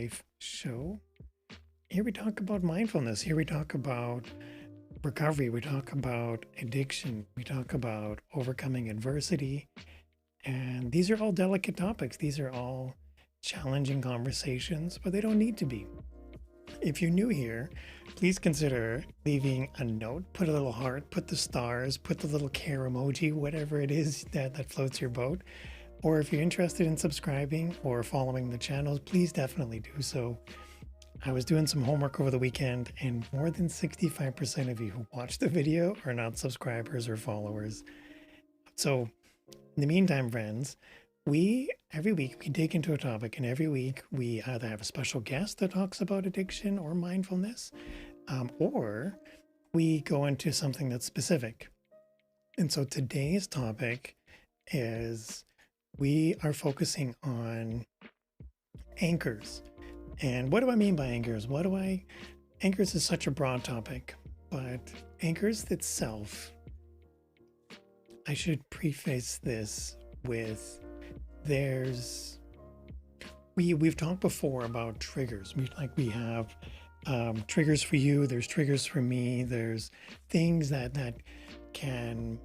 Life show. Here we talk about mindfulness. Here we talk about recovery. We talk about addiction. We talk about overcoming adversity. And these are all delicate topics. These are all challenging conversations, but they don't need to be. If you're new here, please consider leaving a note, put a little heart, put the stars, put the little care emoji, whatever it is that floats your boat. Or if you're interested in subscribing or following the channels, please definitely do so. I was doing some homework over the weekend, and more than 65% of you who watch the video are not subscribers or followers. So in the meantime, friends, every week we dig into a topic, and every week we either have a special guest that talks about addiction or mindfulness, or we go into something that's specific. And so today's topic is we are focusing on anchors. And what do I mean by anchors? Anchors is such a broad topic, but anchors itself, I should preface this with we've talked before about triggers. We have triggers for you, there's triggers for me, there's things that can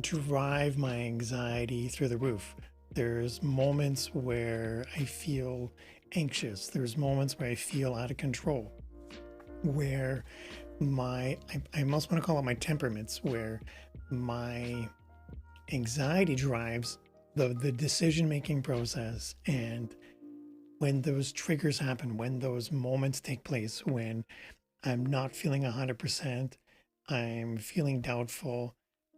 drive my anxiety through the roof. There's moments where I feel anxious. There's moments where I feel out of control, where I almost want to call it my temperaments, where my anxiety drives the decision-making process. And when those triggers happen, when those moments take place, when I'm not feeling 100%, I'm feeling doubtful,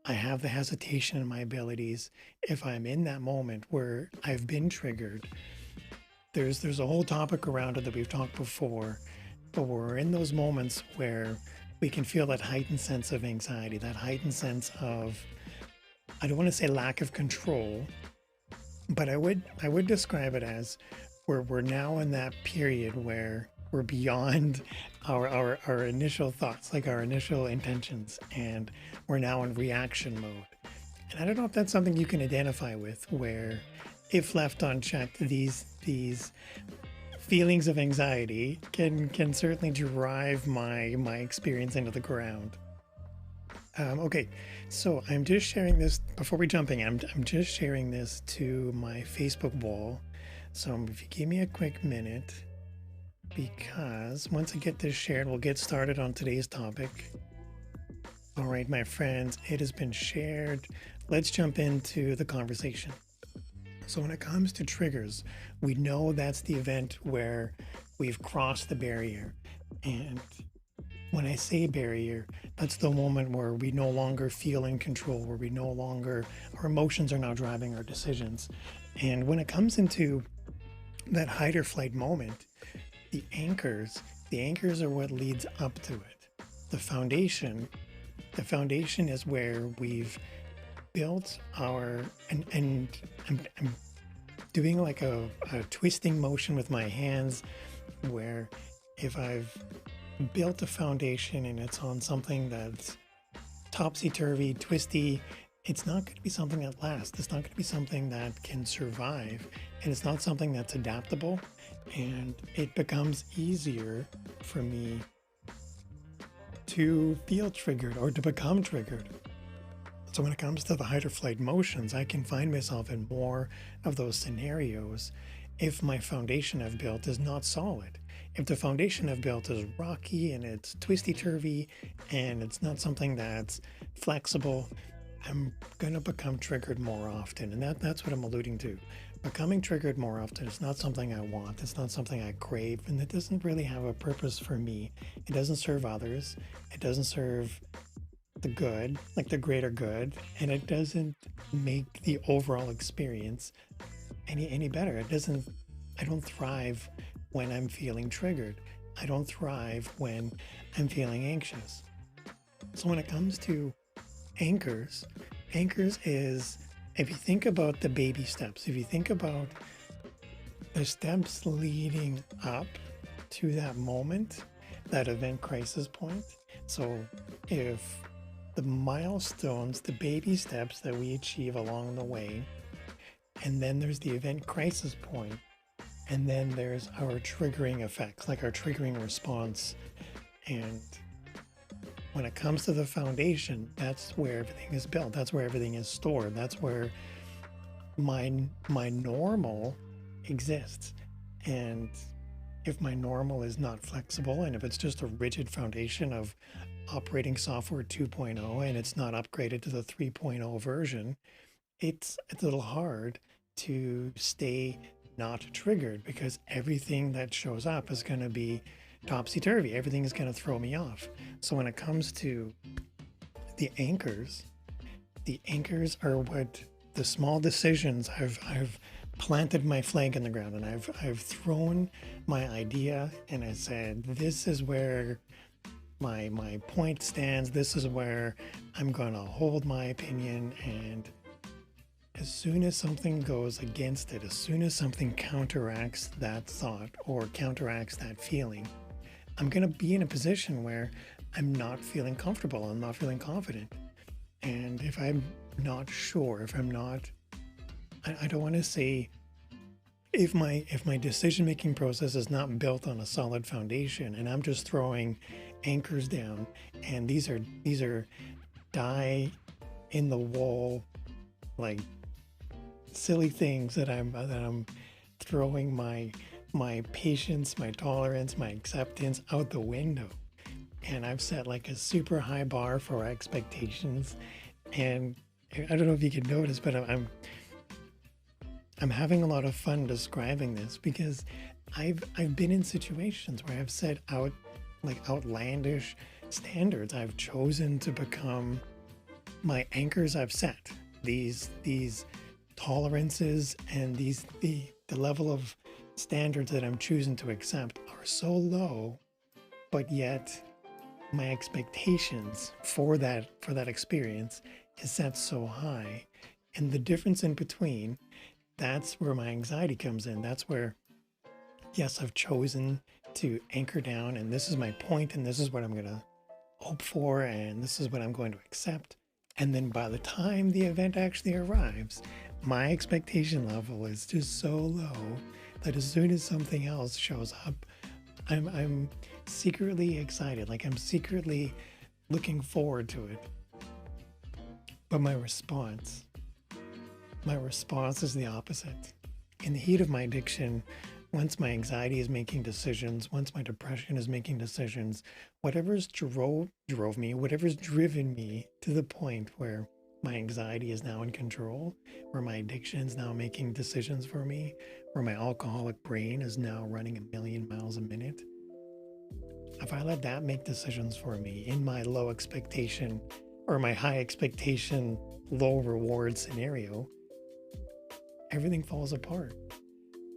I have the hesitation in my abilities. If I'm in that moment where I've been triggered, there's a whole topic around it that we've talked before, but we're in those moments where we can feel that heightened sense of anxiety, that heightened sense of, I don't want to say lack of control, but I would describe it as we're now in that period where we're beyond our initial thoughts, like our initial intentions, and we're now in reaction mode. And I don't know if that's something you can identify with, where if left unchecked, these feelings of anxiety can certainly drive my experience into the ground. Okay, so I'm just sharing this before we jump in. I'm just sharing this to my Facebook wall. So if you give me a quick minute, because once I get this shared, we'll get started on today's topic. All right, my friends, it has been shared. Let's jump into the conversation. So when it comes to triggers, we know that's the event where we've crossed the barrier. And when I say barrier, that's the moment where we no longer feel in control, where our emotions are now driving our decisions. And when it comes into that fight or flight moment, the anchors are what leads up to it. The foundation is where we've built and I'm doing like a twisting motion with my hands, where if I've built a foundation and it's on something that's topsy-turvy, twisty, it's not going to be something that lasts. It's not going to be something that can survive, and it's not something that's adaptable, and it becomes easier for me to feel triggered or to become triggered. So when it comes to the fight or flight motions, I can find myself in more of those scenarios if my foundation I've built is not solid. If the foundation I've built is rocky and it's twisty-turvy and it's not something that's flexible, I'm going to become triggered more often. And that's what I'm alluding to. Becoming triggered more often is not something I want. It's not something I crave. And it doesn't really have a purpose for me. It doesn't serve others. It doesn't serve the good, like the greater good. And it doesn't make the overall experience any better. I don't thrive when I'm feeling triggered. I don't thrive when I'm feeling anxious. So when it comes to anchors is, if you think about the baby steps, if you think about the steps leading up to that moment, that event crisis point. So if the milestones, the baby steps that we achieve along the way, and then there's the event crisis point, And then there's our triggering effects, like our triggering response. And when it comes to the foundation, that's where everything is built. That's where everything is stored. That's where my normal exists. And if my normal is not flexible, and if it's just a rigid foundation of operating software 2.0 and it's not upgraded to the 3.0 version, it's a little hard to stay not triggered, because everything that shows up is going to be topsy-turvy. Everything is going to throw me off. So when it comes to the anchors are what the small decisions. I've planted my flag in the ground, and I've thrown my idea, and I said, this is where my point stands. This is where I'm going to hold my opinion. And as soon as something goes against it, as soon as something counteracts that thought or counteracts that feeling, I'm going to be in a position where I'm not feeling comfortable. I'm not feeling confident. And if I'm not sure, if I'm not, I don't want to say, if my decision-making process is not built on a solid foundation, and I'm just throwing anchors down, and these are die in the wall, like silly things that I'm throwing my patience, my tolerance, my acceptance out the window. And I've set like a super high bar for expectations. And I don't know if you can notice, but I'm having a lot of fun describing this, because I've been in situations where I've set out like outlandish standards. I've chosen to become my anchors. I've set these tolerances, and the level of standards that I'm choosing to accept are so low, but yet my expectations for that experience is set so high. And the difference in between, that's where my anxiety comes in. That's where, yes, I've chosen to anchor down, and this is my point, and this is what I'm going to hope for, and this is what I'm going to accept. And then by the time the event actually arrives, my expectation level is just so low that as soon as something else shows up, I'm secretly excited, like I'm secretly looking forward to it. But my response is the opposite. In the heat of my addiction, once my anxiety is making decisions, once my depression is making decisions, whatever's drove me, whatever's driven me to the point where my anxiety is now in control, where my addiction is now making decisions for me, where my alcoholic brain is now running 1,000,000 miles a minute. If I let that make decisions for me in my low expectation or my high expectation, low reward scenario, everything falls apart.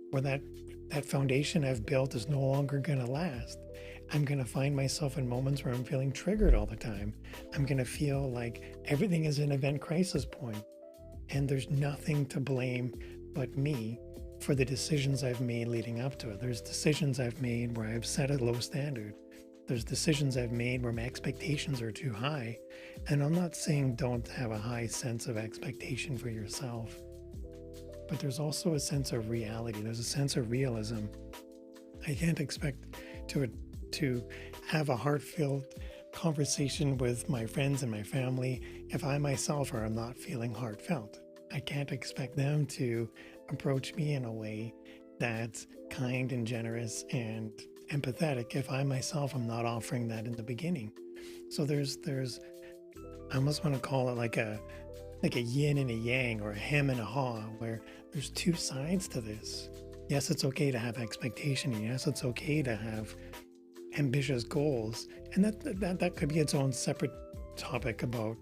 Where that foundation I've built is no longer going to last. I'm going to find myself in moments where I'm feeling triggered all the time. I'm going to feel like everything is an event crisis point, and there's nothing to blame but me for the decisions I've made leading up to it. There's decisions I've made where I've set a low standard. There's decisions I've made where my expectations are too high. And I'm not saying don't have a high sense of expectation for yourself, but there's also a sense of reality. There's a sense of realism. I can't expect to have a heartfelt conversation with my friends and my family if I myself am not feeling heartfelt. I can't expect them to approach me in a way that's kind and generous and empathetic if I myself am not offering that in the beginning. So there's I almost want to call it like a yin and a yang, or a hem and a haw, where there's two sides to this. Yes, it's okay to have expectation, and yes, it's okay to have ambitious goals, and that could be its own separate topic about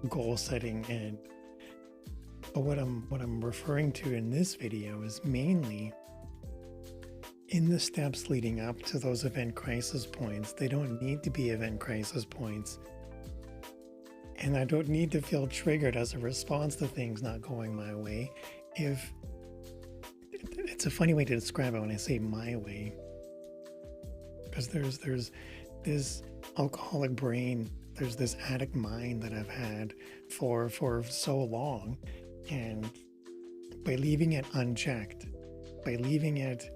goal setting. But what I'm referring to in this video is mainly in the steps leading up to those event crisis points. They don't need to be event crisis points. And I don't need to feel triggered as a response to things not going my way. If it's a funny way to describe it when I say my way, because there's this alcoholic brain, there's this addict mind that I've had for so long, and by leaving it unchecked, by leaving it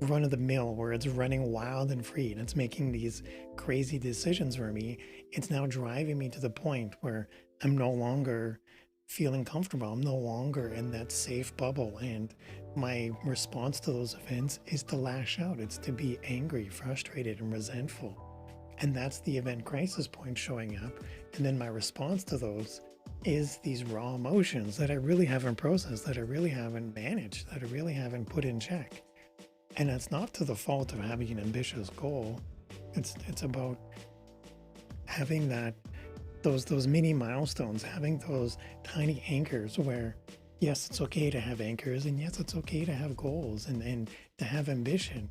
run of the mill where it's running wild and free and it's making these crazy decisions for me. It's now driving me to the point where I'm no longer feeling comfortable. I'm no longer in that safe bubble. And my response to those events is to lash out. It's to be angry, frustrated, and resentful. And that's the event crisis point showing up. And then my response to those is these raw emotions that I really haven't processed, that I really haven't managed, that I really haven't put in check. And that's not to the fault of having an ambitious goal. It's about having those mini milestones, having those tiny anchors where yes, it's okay to have anchors, and yes, it's okay to have goals and to have ambition.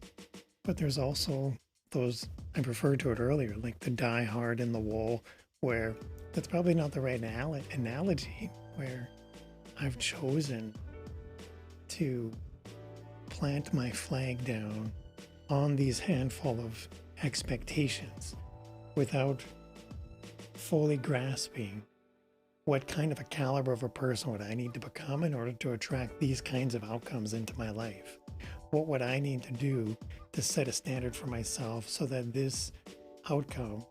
But there's also those, I referred to it earlier, like the die hard in the wool, where that's probably not the right analogy, where I've chosen to plant my flag down on these handful of expectations without fully grasping what kind of a caliber of a person would I need to become in order to attract these kinds of outcomes into my life. What would I need to do to set a standard for myself so that this outcome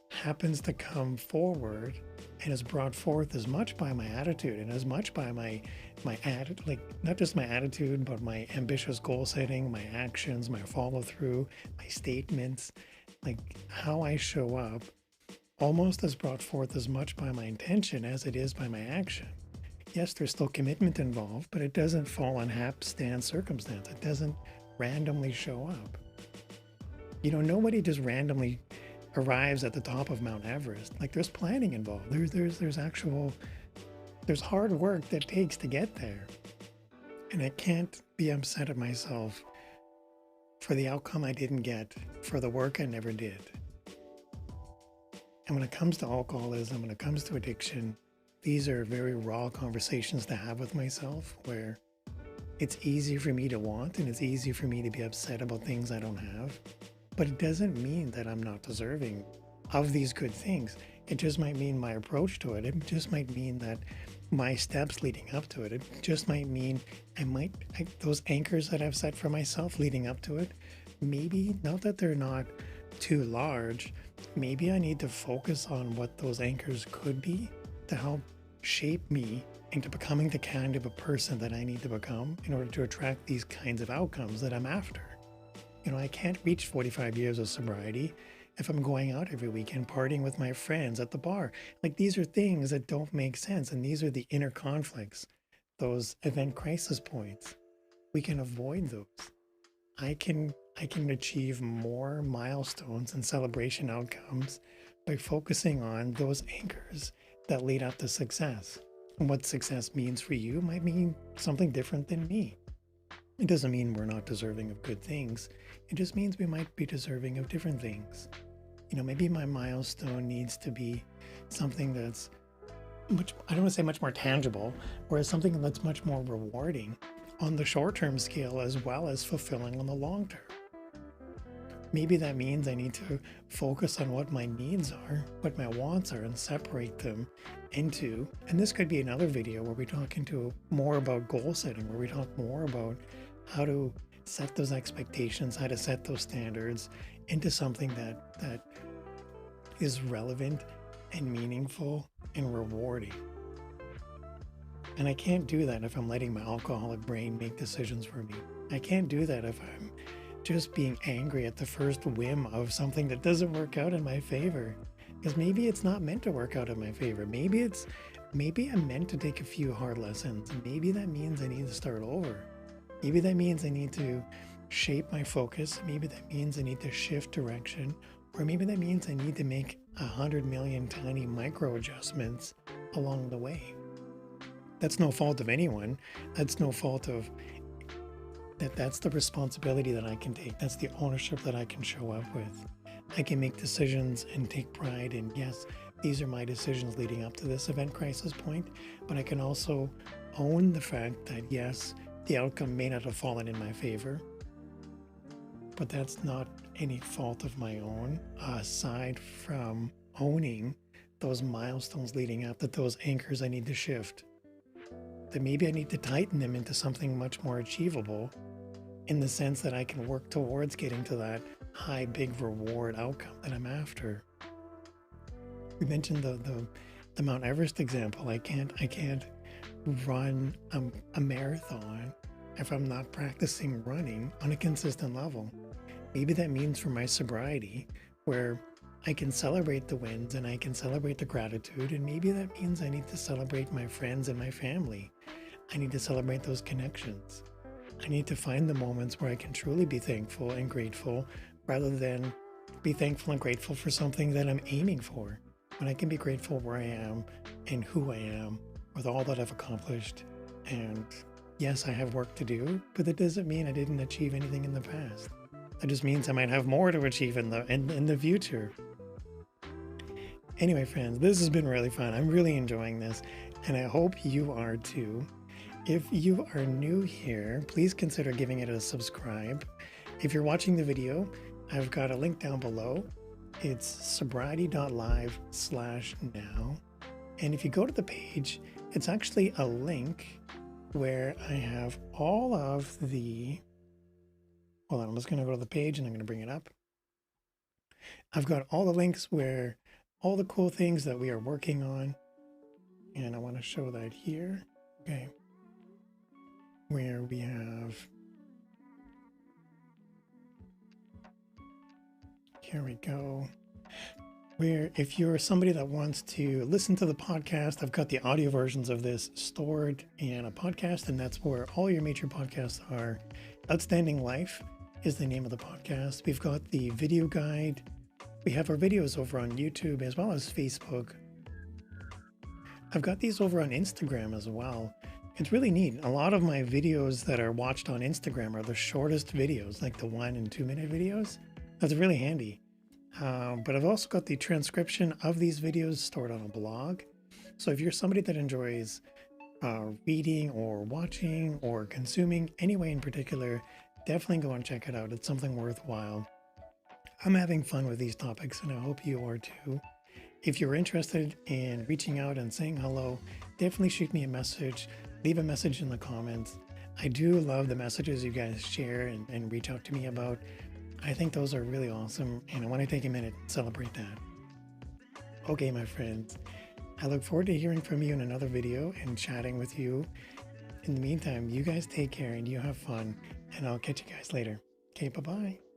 happens to come forward and is brought forth as much by my attitude and as much by my attitude, like not just my attitude, but my ambitious goal setting, my actions, my follow through, my statements, like how I show up almost as brought forth as much by my intention as it is by my action. Yes, there's still commitment involved, but it doesn't fall on hapstance circumstance. It doesn't randomly show up. You know, nobody just randomly arrives at the top of Mount Everest. Like there's planning involved. There's hard work that takes to get there. And I can't be upset at myself for the outcome I didn't get, for the work I never did. And when it comes to alcoholism, when it comes to addiction, these are very raw conversations to have with myself where it's easy for me to want and it's easy for me to be upset about things I don't have. But it doesn't mean that I'm not deserving of these good things. It just might mean my approach to it. It just might mean that my steps leading up to it. It just might mean those anchors that I've set for myself leading up to it, maybe not that they're not too large. Maybe I need to focus on what those anchors could be to help shape me into becoming the kind of a person that I need to become in order to attract these kinds of outcomes that I'm after. You know, I can't reach 45 years of sobriety if I'm going out every weekend partying with my friends at the bar. Like these are things that don't make sense, and these are the inner conflicts, those event crisis points. We can avoid those. I can achieve more milestones and celebration outcomes by focusing on those anchors that lead up to success. And what success means for you might mean something different than me. It doesn't mean we're not deserving of good things. It just means we might be deserving of different things. You know, maybe my milestone needs to be something that's much, I don't want to say much more tangible, whereas something that's much more rewarding on the short-term scale as well as fulfilling on the long term. Maybe that means I need to focus on what my needs are, what my wants are, and separate them into, and this could be another video where we talk into more about goal setting, where we talk more about how to set those expectations, how to set those standards into something that is relevant and meaningful and rewarding. And I can't do that if I'm letting my alcoholic brain make decisions for me. I can't do that if I'm just being angry at the first whim of something that doesn't work out in my favor. Because maybe it's not meant to work out in my favor. Maybe I'm meant to take a few hard lessons. And maybe that means I need to start over. Maybe that means I need to shape my focus. Maybe that means I need to shift direction. Or maybe that means I need to make 100 million tiny micro adjustments along the way. That's no fault of anyone. That's no fault of that's the responsibility that I can take. That's the ownership that I can show up with. I can make decisions and take pride in, yes, these are my decisions leading up to this event crisis point, but I can also own the fact that, yes, the outcome may not have fallen in my favor, but that's not any fault of my own, aside from owning those milestones leading up, that those anchors I need to shift, that maybe I need to tighten them into something much more achievable in the sense that I can work towards getting to that high, big reward outcome that I'm after. We mentioned the Mount Everest example. I can't run a marathon if I'm not practicing running on a consistent level. Maybe that means for my sobriety, where I can celebrate the wins and I can celebrate the gratitude, and maybe that means I need to celebrate my friends and my family. I need to celebrate those connections. I need to find the moments where I can truly be thankful and grateful rather than be thankful and grateful for something that I'm aiming for. When I can be grateful where I am and who I am with all that I've accomplished. And yes, I have work to do, but that doesn't mean I didn't achieve anything in the past. That just means I might have more to achieve in the future. Anyway, friends, this has been really fun. I'm really enjoying this, and I hope you are too. If you are new here, please consider giving it a subscribe. If you're watching the video, I've got a link down below. It's sobriety.live/now. And if you go to the page, it's actually a link where I have all of the, hold on, I'm just going to go to the page and I'm going to bring it up. I've got all the links where all the cool things that we are working on. And I want to show that here. Okay. Where we have, here we go. Where if you're somebody that wants to listen to the podcast, I've got the audio versions of this stored in a podcast, and that's where all your major podcasts are. Outstanding Life is the name of the podcast. We've got the video guide. We have our videos over on YouTube as well as Facebook. I've got these over on Instagram as well. It's really neat. A lot of my videos that are watched on Instagram are the shortest videos, like the 1 and 2 minute videos. That's really handy. But I've also got the transcription of these videos stored on a blog. So if you're somebody that enjoys reading or watching or consuming any way in particular, definitely go and check it out. It's something worthwhile. I'm having fun with these topics, and I hope you are too. If you're interested in reaching out and saying hello, definitely shoot me a message. Leave a message in the comments. I do love the messages you guys share and reach out to me about. I think those are really awesome, and I want to take a minute and celebrate that. Okay, my friends, I look forward to hearing from you in another video and chatting with you. In the meantime, you guys take care and you have fun, and I'll catch you guys later. Okay, bye-bye.